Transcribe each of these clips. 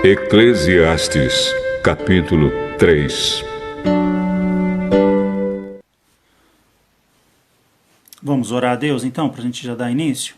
Eclesiastes, capítulo 3. Vamos orar a Deus então, para a gente já dar início?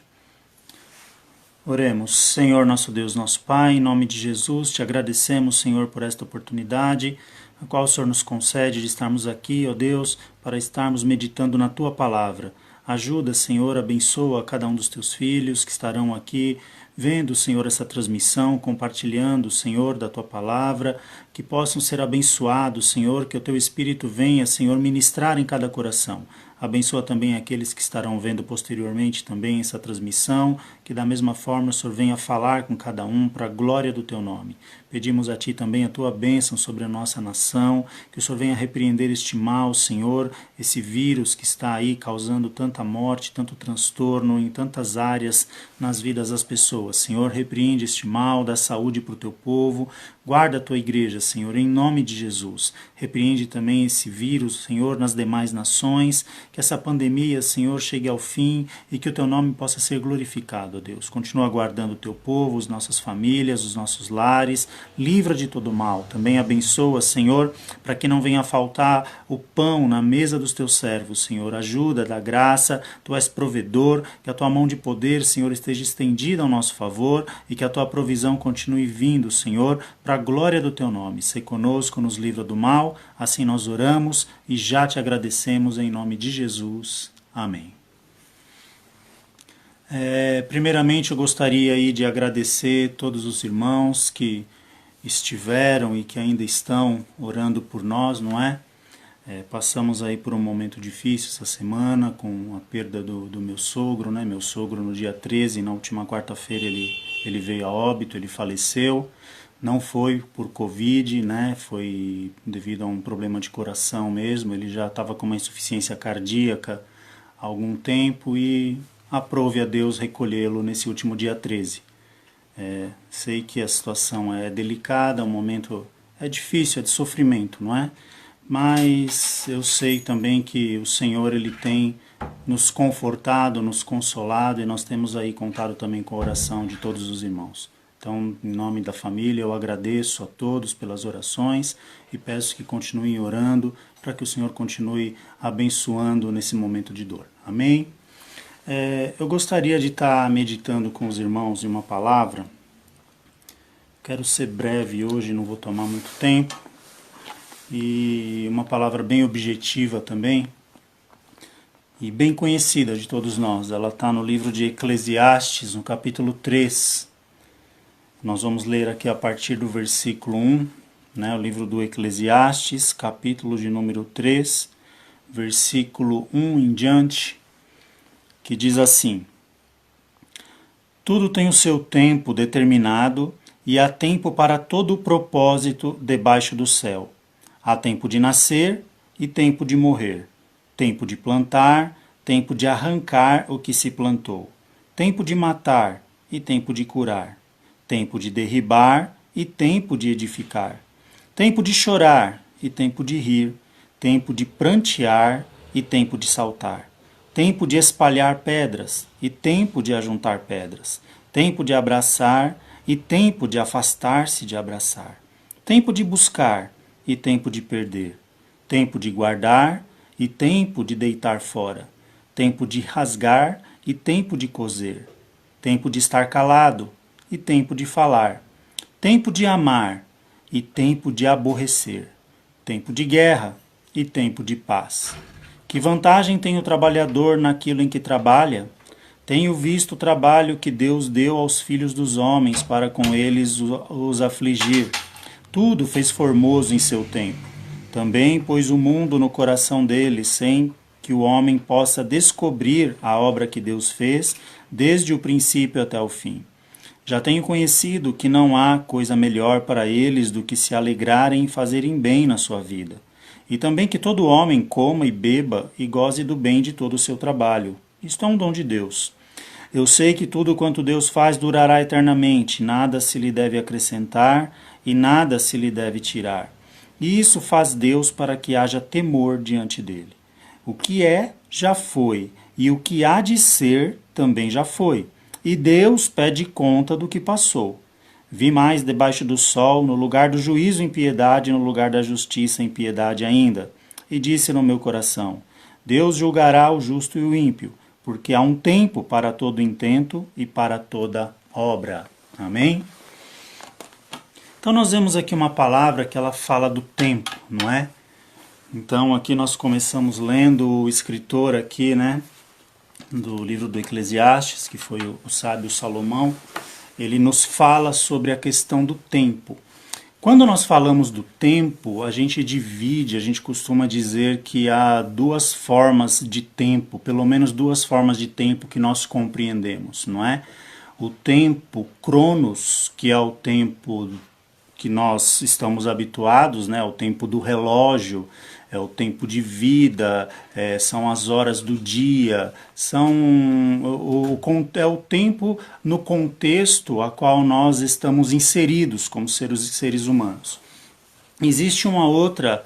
Oremos. Senhor nosso Deus, nosso Pai, em nome de Jesus, te agradecemos, Senhor, por esta oportunidade, a qual o Senhor nos concede de estarmos aqui, ó Deus, para estarmos meditando na Tua Palavra. Ajuda, Senhor, abençoa cada um dos Teus filhos que estarão aqui, vendo, Senhor, essa transmissão, compartilhando, Senhor, da Tua Palavra, que possam ser abençoados, Senhor, que o Teu Espírito venha, Senhor, ministrar em cada coração. Abençoa também aqueles que estarão vendo posteriormente também essa transmissão, que da mesma forma o Senhor venha falar com cada um para a glória do Teu nome. Pedimos a Ti também a Tua bênção sobre a nossa nação, que o Senhor venha repreender este mal, Senhor, esse vírus que está aí causando tanta morte, tanto transtorno em tantas áreas nas vidas das pessoas. Senhor, repreende este mal, dá saúde para o Teu povo, guarda a Tua igreja, Senhor, em nome de Jesus. Repreende também esse vírus, Senhor, nas demais nações, que essa pandemia, Senhor, chegue ao fim e que o Teu nome possa ser glorificado, ó Deus. Continua guardando o Teu povo, as nossas famílias, os nossos lares, livra de todo mal. Também abençoa, Senhor, para que não venha faltar o pão na mesa dos Teus servos, Senhor. Ajuda, dá graça, Tu és provedor, que a Tua mão de poder, Senhor, esteja estendida ao nosso favor e que a Tua provisão continue vindo, Senhor, para a glória do Teu nome. Sê conosco, nos livra do mal, assim nós oramos e já Te agradecemos em nome de Jesus. Amém. Primeiramente eu gostaria aí de agradecer todos os irmãos que estiveram e que ainda estão orando por nós, não é? Passamos aí por um momento difícil essa semana com a perda do meu sogro, né? Meu sogro no dia 13, na última quarta-feira, ele veio a óbito, ele faleceu. Não foi por Covid, né? Foi devido a um problema de coração mesmo. Ele já estava com uma insuficiência cardíaca há algum tempo e aprove a Deus recolhê-lo nesse último dia 13. Sei que a situação é delicada, o momento é difícil, é de sofrimento, não é? Mas eu sei também que o Senhor ele tem nos confortado, nos consolado e nós temos aí contado também com a oração de todos os irmãos. Então, em nome da família, eu agradeço a todos pelas orações e peço que continuem orando para que o Senhor continue abençoando nesse momento de dor. Amém? Eu gostaria de estar meditando com os irmãos em uma palavra. Quero ser breve hoje, não vou tomar muito tempo. E uma palavra bem objetiva também e bem conhecida de todos nós. Ela está no livro de Eclesiastes, no capítulo 3. Nós vamos ler aqui a partir do versículo 1, né, o livro do Eclesiastes, capítulo de número 3, versículo 1 em diante, que diz assim: Tudo tem o seu tempo determinado e há tempo para todo o propósito debaixo do céu. Há tempo de nascer e tempo de morrer, tempo de plantar, tempo de arrancar o que se plantou, tempo de matar e tempo de curar, tempo de derribar e tempo de edificar, tempo de chorar e tempo de rir, tempo de prantear e tempo de saltar, tempo de espalhar pedras e tempo de ajuntar pedras, tempo de abraçar e tempo de afastar-se de abraçar, tempo de buscar e tempo de perder, tempo de guardar e tempo de deitar fora, tempo de rasgar e tempo de coser, tempo de estar calado e tempo de falar, tempo de amar e tempo de aborrecer, tempo de guerra e tempo de paz. Que vantagem tem o trabalhador naquilo em que trabalha? Tenho visto o trabalho que Deus deu aos filhos dos homens para com eles os afligir. Tudo fez formoso em seu tempo. Também pôs o mundo no coração deles, sem que o homem possa descobrir a obra que Deus fez, desde o princípio até o fim. Já tenho conhecido que não há coisa melhor para eles do que se alegrarem e fazerem bem na sua vida. E também que todo homem coma e beba e goze do bem de todo o seu trabalho. Isto é um dom de Deus. Eu sei que tudo quanto Deus faz durará eternamente, nada se lhe deve acrescentar e nada se lhe deve tirar. E isso faz Deus para que haja temor diante dele. O que é, já foi, e o que há de ser, também já foi. E Deus pede conta do que passou. Vi mais debaixo do sol, no lugar do juízo impiedade, no lugar da justiça impiedade ainda. E disse no meu coração, Deus julgará o justo e o ímpio, porque há um tempo para todo intento e para toda obra. Amém? Então nós vemos aqui uma palavra que ela fala do tempo, não é? Então aqui nós começamos lendo o escritor aqui, né, do livro do Eclesiastes, que foi o sábio Salomão. Ele nos fala sobre a questão do tempo. Quando nós falamos do tempo, a gente costuma dizer que há duas formas de tempo, pelo menos duas formas de tempo que nós compreendemos, não é? O tempo Cronos, que é o tempo que nós estamos habituados, né? O tempo do relógio, é o tempo de vida, são as horas do dia, é o tempo no contexto a qual nós estamos inseridos como seres humanos. Existe uma outra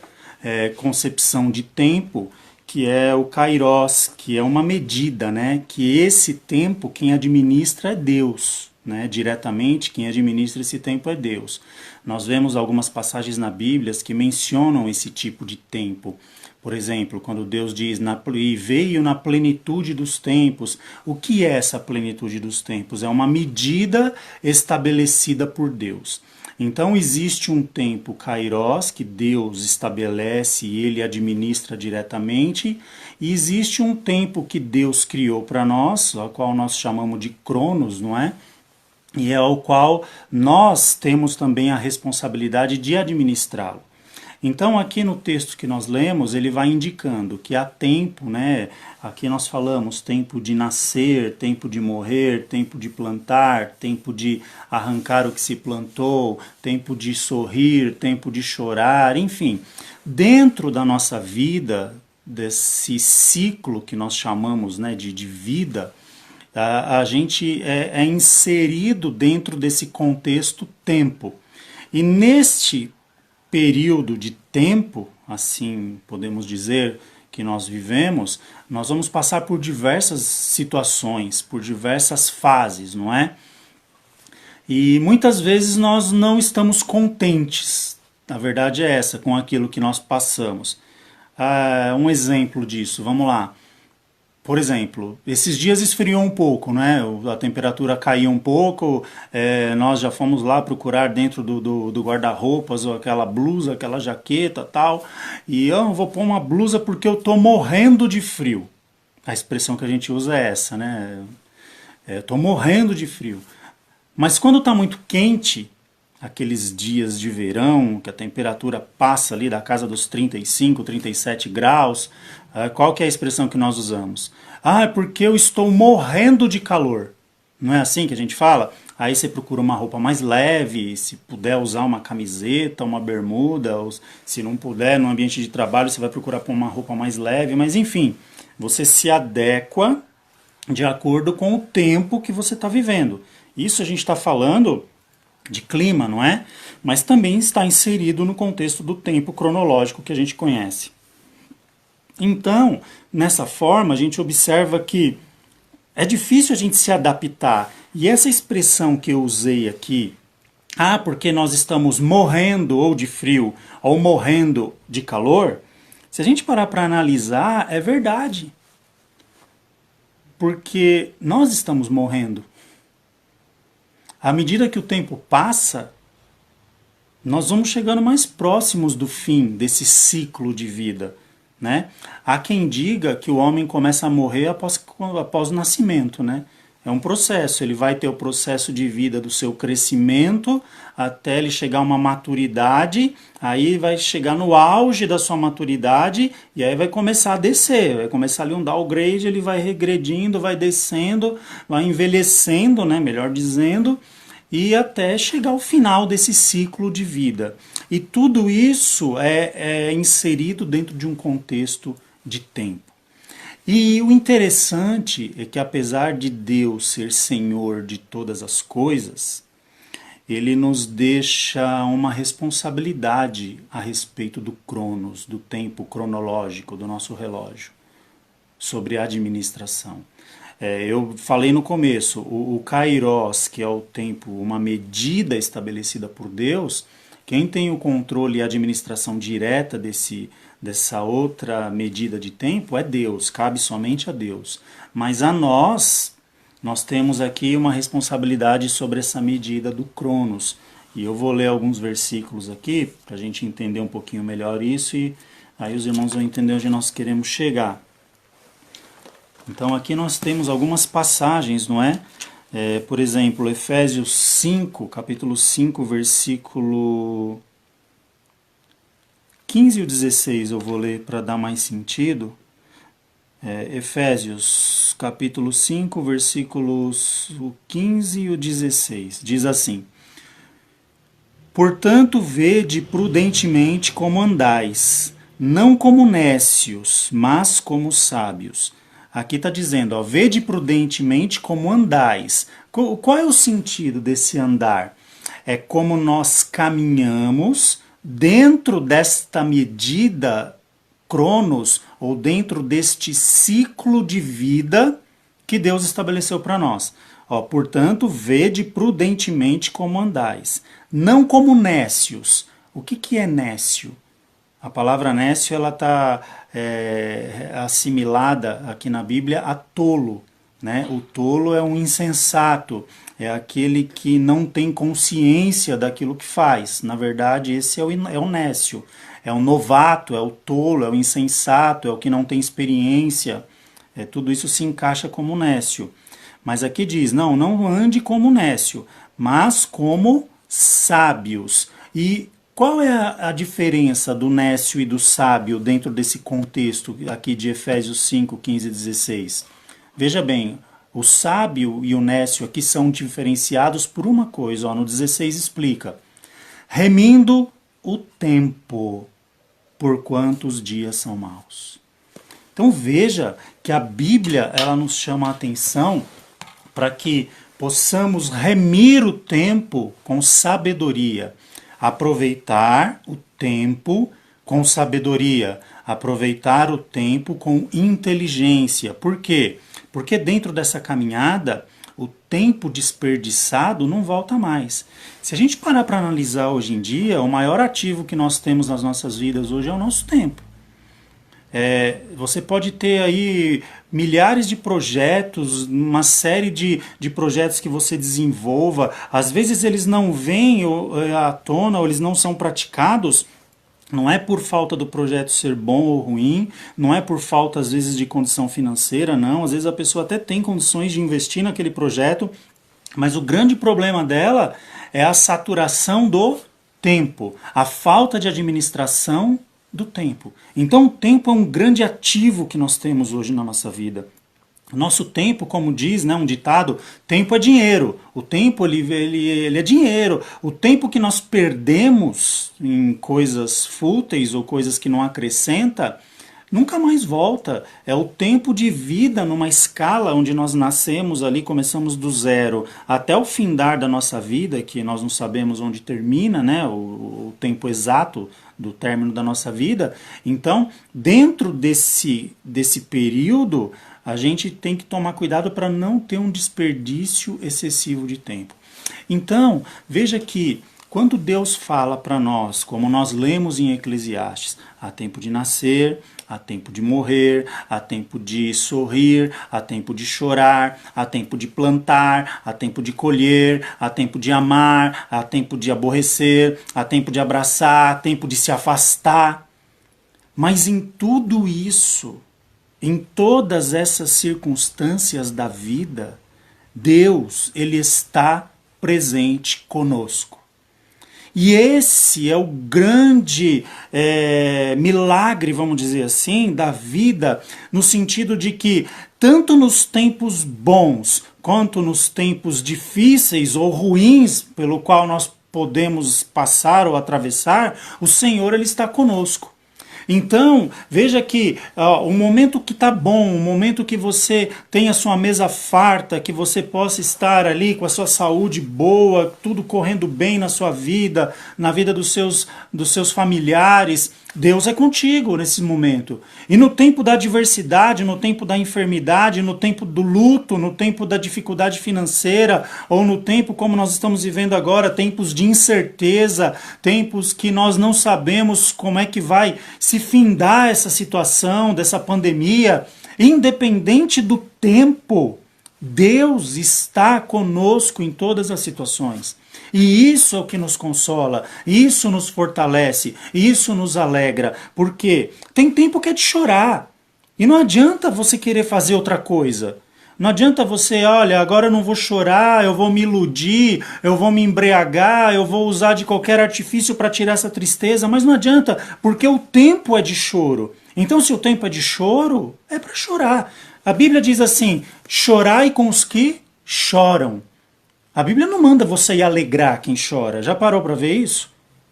concepção de tempo, que é o kairos, que é uma medida, né? Que esse tempo quem administra é Deus. Né, diretamente, quem administra esse tempo é Deus. Nós vemos algumas passagens na Bíblia que mencionam esse tipo de tempo. Por exemplo, quando Deus diz, e veio na plenitude dos tempos. O que é essa plenitude dos tempos? É uma medida estabelecida por Deus. Então existe um tempo kairos, que Deus estabelece e ele administra diretamente, e existe um tempo que Deus criou para nós, o qual nós chamamos de cronos, não é? E é o qual nós temos também a responsabilidade de administrá-lo. Então, aqui no texto que nós lemos, ele vai indicando que há tempo, né? Aqui nós falamos tempo de nascer, tempo de morrer, tempo de plantar, tempo de arrancar o que se plantou, tempo de sorrir, tempo de chorar, enfim. Dentro da nossa vida, desse ciclo que nós chamamos, né, de vida, a gente é inserido dentro desse contexto tempo. E neste período de tempo, assim podemos dizer, que nós vivemos, nós vamos passar por diversas situações, por diversas fases, não é? E muitas vezes nós não estamos contentes, a verdade é essa, com aquilo que nós passamos. Um exemplo disso, vamos lá. Por exemplo, esses dias esfriou um pouco, né? A temperatura caiu um pouco, nós já fomos lá procurar dentro do guarda-roupas aquela blusa, aquela jaqueta tal, e eu vou pôr uma blusa porque eu tô morrendo de frio. A expressão que a gente usa é essa, né? Tô morrendo de frio. Mas quando tá muito quente, aqueles dias de verão, que a temperatura passa ali da casa dos 35, 37 graus, qual que é a expressão que nós usamos? É porque eu estou morrendo de calor. Não é assim que a gente fala? Aí você procura uma roupa mais leve, se puder usar uma camiseta, uma bermuda, ou se não puder, no ambiente de trabalho você vai procurar pôr uma roupa mais leve, mas enfim, você se adequa de acordo com o tempo que você está vivendo. Isso a gente está falando de clima, não é? Mas também está inserido no contexto do tempo cronológico que a gente conhece. Então, nessa forma, a gente observa que é difícil a gente se adaptar. E essa expressão que eu usei aqui, porque nós estamos morrendo ou de frio ou morrendo de calor, se a gente parar para analisar, é verdade. Porque nós estamos morrendo. À medida que o tempo passa, nós vamos chegando mais próximos do fim desse ciclo de vida, né? Há quem diga que o homem começa a morrer após o nascimento, né? É um processo, ele vai ter o processo de vida do seu crescimento até ele chegar a uma maturidade, aí vai chegar no auge da sua maturidade e aí vai começar a descer, vai começar ali um downgrade, ele vai regredindo, vai descendo, vai envelhecendo, né, melhor dizendo, e até chegar ao final desse ciclo de vida. E tudo isso é inserido dentro de um contexto de tempo. E o interessante é que apesar de Deus ser Senhor de todas as coisas, Ele nos deixa uma responsabilidade a respeito do cronos, do tempo cronológico do nosso relógio, sobre a administração. Eu falei no começo, o Kairos, que é o tempo, uma medida estabelecida por Deus, quem tem o controle e a administração direta dessa outra medida de tempo é Deus, cabe somente a Deus. Mas a nós temos aqui uma responsabilidade sobre essa medida do Cronos. E eu vou ler alguns versículos aqui, para a gente entender um pouquinho melhor isso, e aí os irmãos vão entender onde nós queremos chegar. Então aqui nós temos algumas passagens, não é? Por exemplo, Efésios 5, capítulo 5, versículo 15 e 16 eu vou ler para dar mais sentido. Efésios capítulo 5, versículos 15 e 16, diz assim: Portanto, vede prudentemente como andais, não como nécios, mas como sábios. Aqui está dizendo, ó, vede prudentemente como andais. Qual é o sentido desse andar? É como nós caminhamos dentro desta medida Cronos, ou dentro deste ciclo de vida que Deus estabeleceu para nós. Ó, portanto, vede prudentemente como andais, não como nécios. O que é nécio? A palavra nécio ela está assimilada aqui na Bíblia a tolo. Né? O tolo é um insensato, é aquele que não tem consciência daquilo que faz. Na verdade, esse é o nécio. É o novato, é o tolo, é o insensato, é o que não tem experiência. Tudo isso se encaixa como nécio. Mas aqui diz, não ande como nécio, mas como sábios. E qual é a diferença do nécio e do sábio dentro desse contexto aqui de Efésios 5, 15 e 16? Veja bem, o sábio e o nécio aqui são diferenciados por uma coisa. Ó, no 16 explica, remindo o tempo, porquanto os dias são maus. Então veja que a Bíblia ela nos chama a atenção para que possamos remir o tempo com sabedoria, aproveitar o tempo com sabedoria, aproveitar o tempo com inteligência. Por quê? Porque dentro dessa caminhada, o tempo desperdiçado não volta mais. Se a gente parar para analisar hoje em dia, o maior ativo que nós temos nas nossas vidas hoje é o nosso tempo. Você pode ter aí milhares de projetos, uma série de projetos que você desenvolva. Às vezes eles não vêm à tona, ou eles não são praticados. Não é por falta do projeto ser bom ou ruim, não é por falta, às vezes, de condição financeira, não. Às vezes a pessoa até tem condições de investir naquele projeto, mas o grande problema dela é a saturação do tempo, a falta de administração do tempo. Então o tempo é um grande ativo que nós temos hoje na nossa vida. Nosso tempo, como diz, né, um ditado, tempo é dinheiro. O tempo ele é dinheiro. O tempo que nós perdemos em coisas fúteis ou coisas que não acrescenta, nunca mais volta. É o tempo de vida numa escala onde nós nascemos ali, começamos do zero até o findar da nossa vida, que nós não sabemos onde termina, né, o tempo exato do término da nossa vida. Então, dentro desse período, a gente tem que tomar cuidado para não ter um desperdício excessivo de tempo. Então, veja que quando Deus fala para nós, como nós lemos em Eclesiastes, há tempo de nascer, há tempo de morrer, há tempo de sorrir, há tempo de chorar, há tempo de plantar, há tempo de colher, há tempo de amar, há tempo de aborrecer, há tempo de abraçar, há tempo de se afastar. Mas em tudo isso, em todas essas circunstâncias da vida, Deus, Ele está presente conosco. E esse é o grande milagre, vamos dizer assim, da vida, no sentido de que, tanto nos tempos bons, quanto nos tempos difíceis ou ruins, pelo qual nós podemos passar ou atravessar, o Senhor ele está conosco. Então, veja que o momento que está bom, o momento que você tem a sua mesa farta, que você possa estar ali com a sua saúde boa, tudo correndo bem na sua vida, na vida dos seus familiares, Deus é contigo nesse momento. E no tempo da adversidade, no tempo da enfermidade, no tempo do luto, no tempo da dificuldade financeira, ou no tempo como nós estamos vivendo agora, tempos de incerteza, tempos que nós não sabemos como é que vai se findar essa situação, dessa pandemia, independente do tempo, Deus está conosco em todas as situações. E isso é o que nos consola, isso nos fortalece, isso nos alegra, porque tem tempo que é de chorar. E não adianta você querer fazer outra coisa. Não adianta você, olha, agora eu não vou chorar, eu vou me iludir, eu vou me embriagar, eu vou usar de qualquer artifício para tirar essa tristeza, mas não adianta, porque o tempo é de choro. Então, se o tempo é de choro, é para chorar. A Bíblia diz assim: chorai com os que choram. A Bíblia não manda você ir alegrar quem chora. Já parou para ver isso?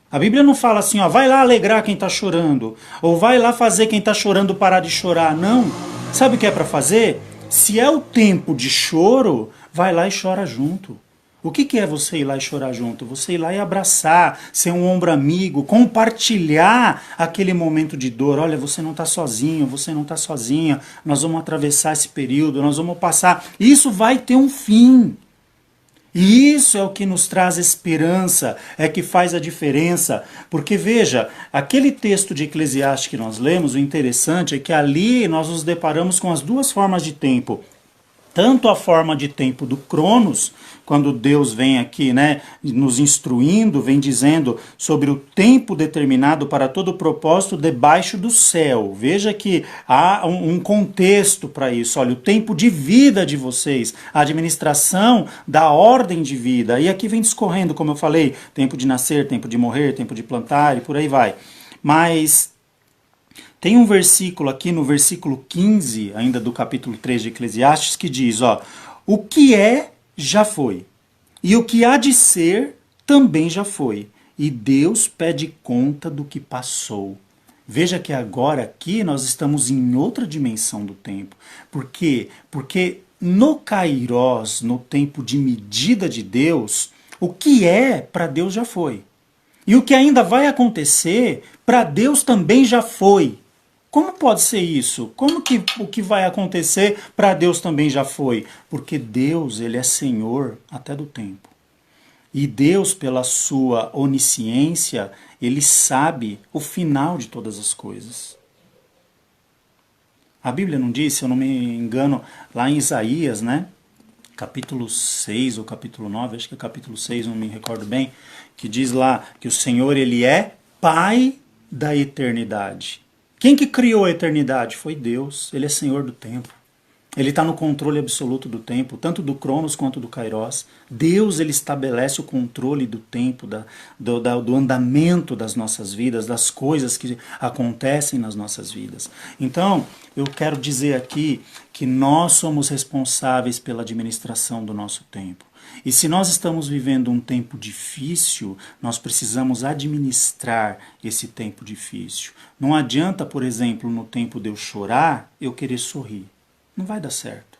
A Bíblia não fala assim, ó, vai lá alegrar quem está chorando, ou vai lá fazer quem está chorando parar de chorar. Não. Sabe o que é para fazer? Se é o tempo de choro, vai lá e chora junto. O que é você ir lá e chorar junto? Você ir lá e abraçar, ser um ombro amigo, compartilhar aquele momento de dor. Olha, você não está sozinho, você não está sozinha, nós vamos atravessar esse período, nós vamos passar. Isso vai ter um fim. E isso é o que nos traz esperança, é que faz a diferença. Porque veja, aquele texto de Eclesiastes que nós lemos, o interessante é que ali nós nos deparamos com as duas formas de tempo. Tanto a forma de tempo do Cronos, quando Deus vem aqui, né, nos instruindo, vem dizendo sobre o tempo determinado para todo propósito debaixo do céu. Veja que há um contexto para isso. Olha, o tempo de vida de vocês, a administração da ordem de vida. E aqui vem discorrendo, como eu falei, tempo de nascer, tempo de morrer, tempo de plantar e por aí vai. Mas tem um versículo aqui no versículo 15, ainda do capítulo 3 de Eclesiastes, que diz, ó, o que é, já foi, e o que há de ser, também já foi, e Deus pede conta do que passou. Veja que agora aqui nós estamos em outra dimensão do tempo. Por quê? Porque no Kairós, no tempo de medida de Deus, o que é, para Deus já foi. E o que ainda vai acontecer, para Deus também já foi. Como pode ser isso? Como que o que vai acontecer para Deus também já foi? Porque Deus, ele é Senhor até do tempo. E Deus, pela sua onisciência, ele sabe o final de todas as coisas. A Bíblia não diz, se eu não me engano, lá em Isaías, né? Capítulo 6 ou capítulo 9, acho que é capítulo 6, não me recordo bem, que diz lá que o Senhor, ele é Pai da eternidade. Quem que criou a eternidade? Foi Deus. Ele é Senhor do tempo. Ele está no controle absoluto do tempo, tanto do Cronos quanto do Kairós. Deus, ele estabelece o controle do tempo, do andamento das nossas vidas, das coisas que acontecem nas nossas vidas. Então, eu quero dizer aqui que nós somos responsáveis pela administração do nosso tempo. E se nós estamos vivendo um tempo difícil, nós precisamos administrar esse tempo difícil. Não adianta, por exemplo, no tempo de eu chorar, eu querer sorrir. Não vai dar certo.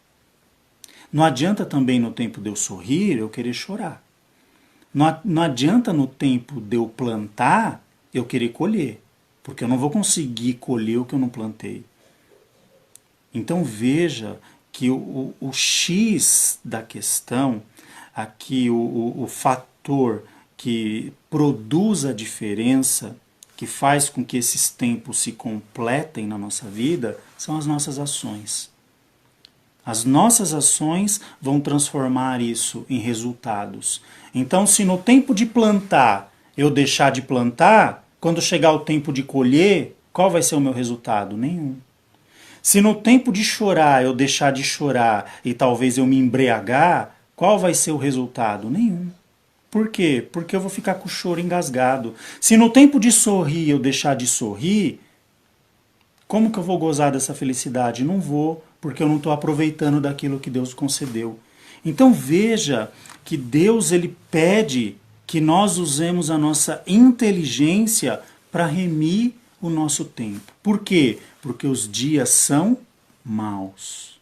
Não adianta também no tempo de eu sorrir, eu querer chorar. Não adianta no tempo de eu plantar, eu querer colher. Porque eu não vou conseguir colher o que eu não plantei. Então veja que o X da questão, aqui o fator que produz a diferença, que faz com que esses tempos se completem na nossa vida, são as nossas ações. As nossas ações vão transformar isso em resultados. Então, se no tempo de plantar eu deixar de plantar, quando chegar o tempo de colher, qual vai ser o meu resultado? Nenhum. Se no tempo de chorar eu deixar de chorar e talvez eu me embriagar, qual vai ser o resultado? Nenhum. Por quê? Porque eu vou ficar com o choro engasgado. Se no tempo de sorrir eu deixar de sorrir, como que eu vou gozar dessa felicidade? Não vou, porque eu não estou aproveitando daquilo que Deus concedeu. Então veja que Deus, ele pede que nós usemos a nossa inteligência para remir o nosso tempo. Por quê? Porque os dias são maus,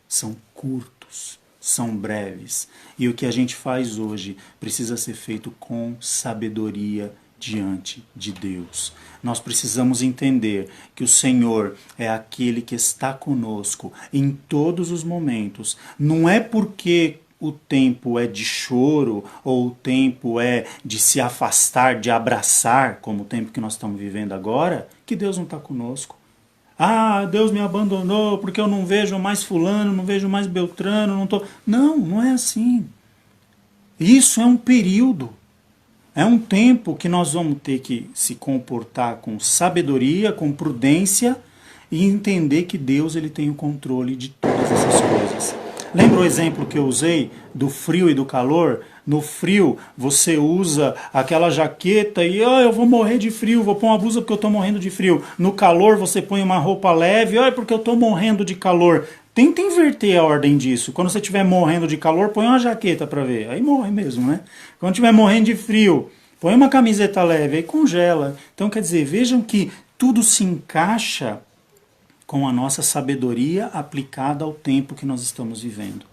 são curtos, são breves. E o que a gente faz hoje precisa ser feito com sabedoria diante de Deus. Nós precisamos entender que o Senhor é aquele que está conosco em todos os momentos. Não é porque o tempo é de choro ou o tempo é de se afastar, de abraçar, como o tempo que nós estamos vivendo agora, que Deus não está conosco. Ah, Deus me abandonou porque eu não vejo mais fulano, não vejo mais Beltrano, não tô... Não, não é assim. Isso é um período. É um tempo que nós vamos ter que se comportar com sabedoria, com prudência e entender que Deus ele tem o controle de todas essas coisas. Lembra o exemplo que eu usei do frio e do calor? No frio, você usa aquela jaqueta e eu vou morrer de frio, vou pôr uma blusa porque eu estou morrendo de frio. No calor, você põe uma roupa leve, porque eu estou morrendo de calor. Tenta inverter a ordem disso. Quando você estiver morrendo de calor, põe uma jaqueta para ver. Aí morre mesmo, né? Quando estiver morrendo de frio, põe uma camiseta leve, aí congela. Então, quer dizer, vejam que tudo se encaixa com a nossa sabedoria aplicada ao tempo que nós estamos vivendo.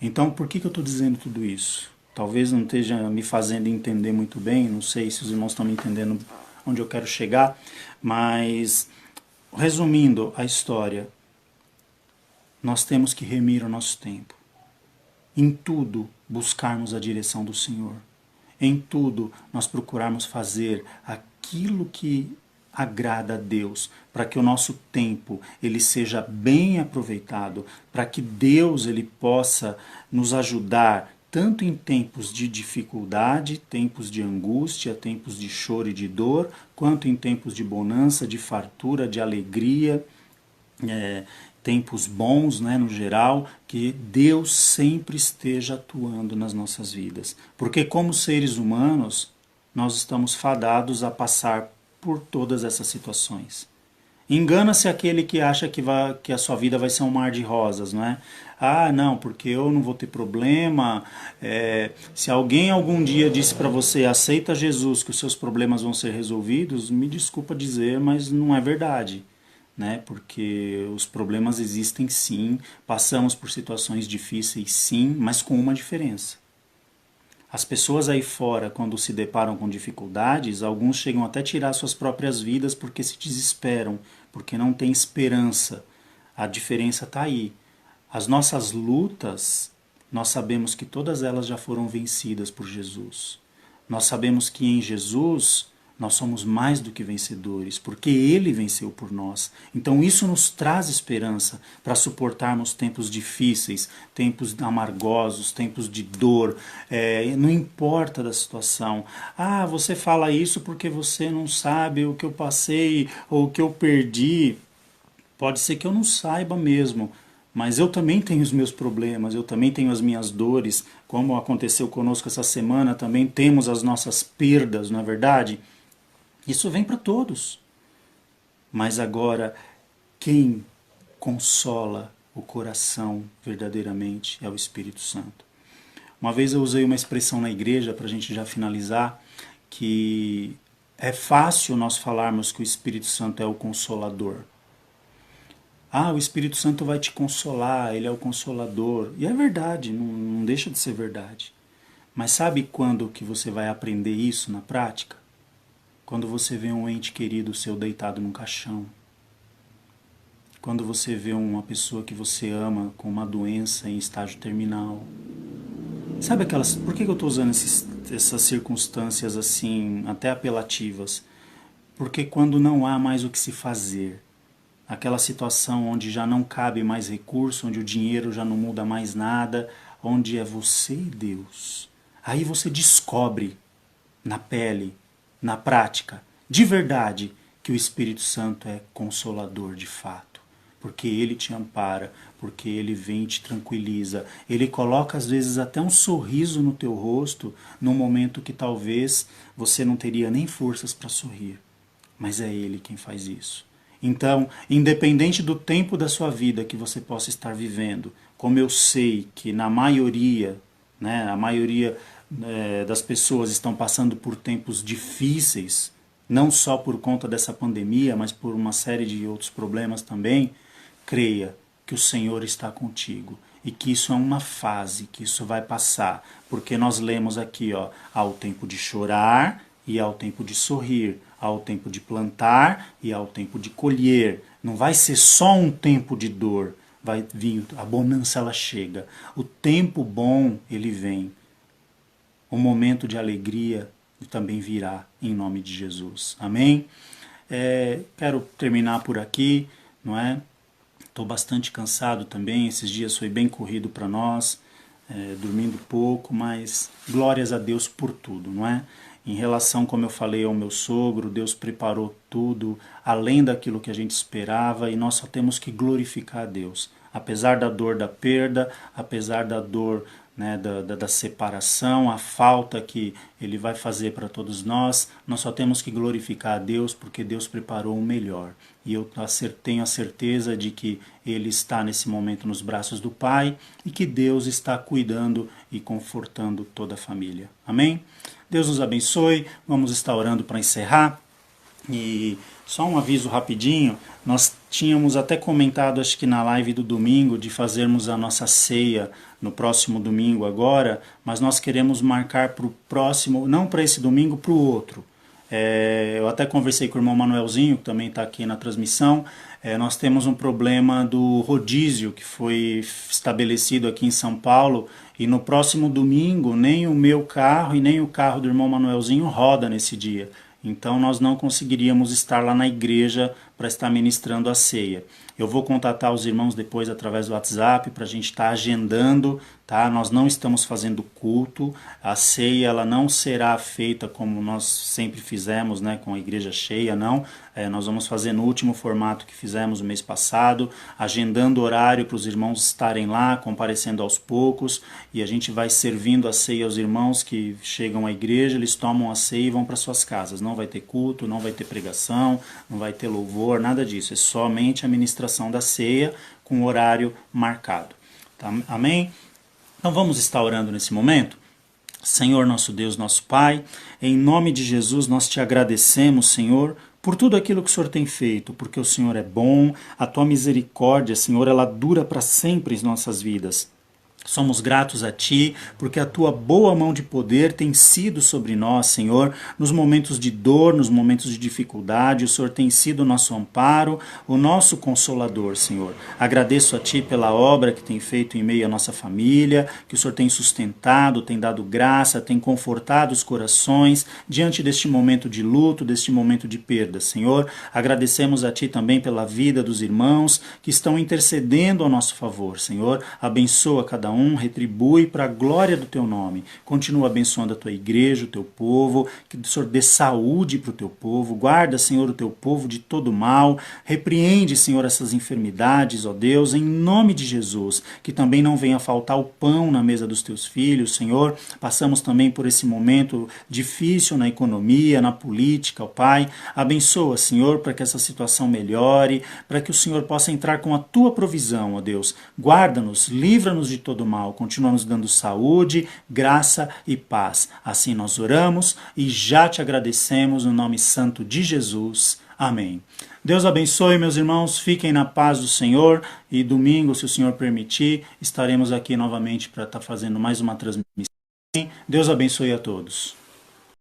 Então, por que eu estou dizendo tudo isso? Talvez não esteja me fazendo entender muito bem, não sei se os irmãos estão me entendendo onde eu quero chegar, mas, resumindo a história, nós temos que remir o nosso tempo. Em tudo, buscarmos a direção do Senhor. Em tudo, nós procurarmos fazer aquilo que agrada a Deus, para que o nosso tempo ele seja bem aproveitado, para que Deus ele possa nos ajudar tanto em tempos de dificuldade, tempos de angústia, tempos de choro e de dor, quanto em tempos de bonança, de fartura, de alegria, tempos bons, né, no geral, que Deus sempre esteja atuando nas nossas vidas. Porque como seres humanos, nós estamos fadados a passar por todas essas situações. Engana-se aquele que acha que a sua vida vai ser um mar de rosas, não é? Ah, não, porque eu não vou ter problema. Se alguém algum dia disse para você, aceita Jesus, que os seus problemas vão ser resolvidos, me desculpa dizer, mas não é verdade. Né? Porque os problemas existem sim, passamos por situações difíceis sim, mas com uma diferença. As pessoas aí fora, quando se deparam com dificuldades, alguns chegam até a tirar suas próprias vidas porque se desesperam, porque não tem esperança. A diferença está aí. As nossas lutas, nós sabemos que todas elas já foram vencidas por Jesus. Nós sabemos que em Jesus nós somos mais do que vencedores, porque Ele venceu por nós. Então isso nos traz esperança para suportarmos tempos difíceis, tempos amargosos, tempos de dor, não importa da situação. Ah, você fala isso porque você não sabe o que eu passei ou o que eu perdi. Pode ser que eu não saiba mesmo, mas eu também tenho os meus problemas, eu também tenho as minhas dores, como aconteceu conosco essa semana, também temos as nossas perdas, não é verdade? Isso vem para todos. Mas agora, quem consola o coração verdadeiramente é o Espírito Santo. Uma vez eu usei uma expressão na igreja, para a gente já finalizar, que é fácil nós falarmos que o Espírito Santo é o consolador. Ah, o Espírito Santo vai te consolar, ele é o consolador. E é verdade, não deixa de ser verdade. Mas sabe quando que você vai aprender isso na prática? Quando você vê um ente querido seu deitado num caixão. Quando você vê uma pessoa que você ama com uma doença em estágio terminal. Sabe aquelas... Por que eu estou usando essas circunstâncias assim, até apelativas? Porque quando não há mais o que se fazer, aquela situação onde já não cabe mais recurso, onde o dinheiro já não muda mais nada, onde é você e Deus. Aí você descobre na pele, na prática, de verdade, que o Espírito Santo é consolador de fato. Porque Ele te ampara, porque Ele vem e te tranquiliza. Ele coloca às vezes até um sorriso no teu rosto, num momento que talvez você não teria nem forças para sorrir. Mas é Ele quem faz isso. Então, independente do tempo da sua vida que você possa estar vivendo, como eu sei que na maioria, né, a maioria das pessoas estão passando por tempos difíceis, não só por conta dessa pandemia, mas por uma série de outros problemas também, creia que o Senhor está contigo e que isso é uma fase, que isso vai passar, porque nós lemos aqui, ó, há o tempo de chorar e há o tempo de sorrir, há o tempo de plantar e há o tempo de colher. Não vai ser só um tempo de dor, vai vir, a bonança ela chega, o tempo bom ele vem, o momento de alegria também virá em nome de Jesus. Amém? Quero terminar por aqui, não é? Estou bastante cansado também, esses dias foi bem corrido para nós, dormindo pouco, mas glórias a Deus por tudo, não é? Em relação, como eu falei, ao meu sogro, Deus preparou tudo além daquilo que a gente esperava e nós só temos que glorificar a Deus. Apesar da dor da perda, apesar da dor, né, da separação, a falta que Ele vai fazer para todos nós só temos que glorificar a Deus porque Deus preparou o melhor. E eu tenho a certeza de que Ele está nesse momento nos braços do Pai e que Deus está cuidando e confortando toda a família. Amém? Deus nos abençoe, vamos estar orando para encerrar. E só um aviso rapidinho, nós tínhamos até comentado, acho que na live do domingo, de fazermos a nossa ceia no próximo domingo agora, mas nós queremos marcar para o próximo, não para esse domingo, para o outro. Eu até conversei com o irmão Manuelzinho, que também está aqui na transmissão. Nós temos um problema do rodízio que foi estabelecido aqui em São Paulo e no próximo domingo nem o meu carro e nem o carro do irmão Manuelzinho roda nesse dia. Então nós não conseguiríamos estar lá na igreja para estar ministrando a ceia. Eu vou contatar os irmãos depois através do WhatsApp para a gente estar agendando, tá? Nós não estamos fazendo culto, a ceia ela não será feita como nós sempre fizemos, né, com a igreja cheia, não. Nós vamos fazer no último formato que fizemos o mês passado, agendando horário para os irmãos estarem lá, comparecendo aos poucos, e a gente vai servindo a ceia aos irmãos que chegam à igreja, eles tomam a ceia e vão para suas casas. Não vai ter culto, não vai ter pregação, não vai ter louvor, nada disso. É somente a ministração da ceia com horário marcado. Tá? Amém? Então vamos estar orando nesse momento? Senhor nosso Deus, nosso Pai, em nome de Jesus nós te agradecemos, Senhor, por tudo aquilo que o Senhor tem feito, porque o Senhor é bom, a tua misericórdia, Senhor, ela dura para sempre em nossas vidas. Somos gratos a Ti, porque a Tua boa mão de poder tem sido sobre nós, Senhor, nos momentos de dor, nos momentos de dificuldade. O Senhor tem sido o nosso amparo, o nosso consolador, Senhor. Agradeço a Ti pela obra que tem feito em meio à nossa família, que o Senhor tem sustentado, tem dado graça, tem confortado os corações diante deste momento de luto, deste momento de perda, Senhor. Agradecemos a Ti também pela vida dos irmãos que estão intercedendo ao nosso favor, Senhor. Abençoa cada um, retribui para a glória do teu nome. Continua abençoando a tua igreja, o teu povo, que o Senhor dê saúde para o teu povo, guarda, Senhor, o teu povo de todo mal, repreende, Senhor, essas enfermidades, ó Deus, em nome de Jesus, que também não venha faltar o pão na mesa dos teus filhos, Senhor. Passamos também por esse momento difícil na economia, na política, ó Pai. Abençoa, Senhor, para que essa situação melhore, para que o Senhor possa entrar com a tua provisão, ó Deus. Guarda-nos, livra-nos de todo mal, continua nos dando saúde, graça e paz. Assim nós oramos e já te agradecemos no nome santo de Jesus. Amém. Deus abençoe, meus irmãos, fiquem na paz do Senhor e domingo, se o Senhor permitir, estaremos aqui novamente para estar fazendo mais uma transmissão. Deus abençoe a todos.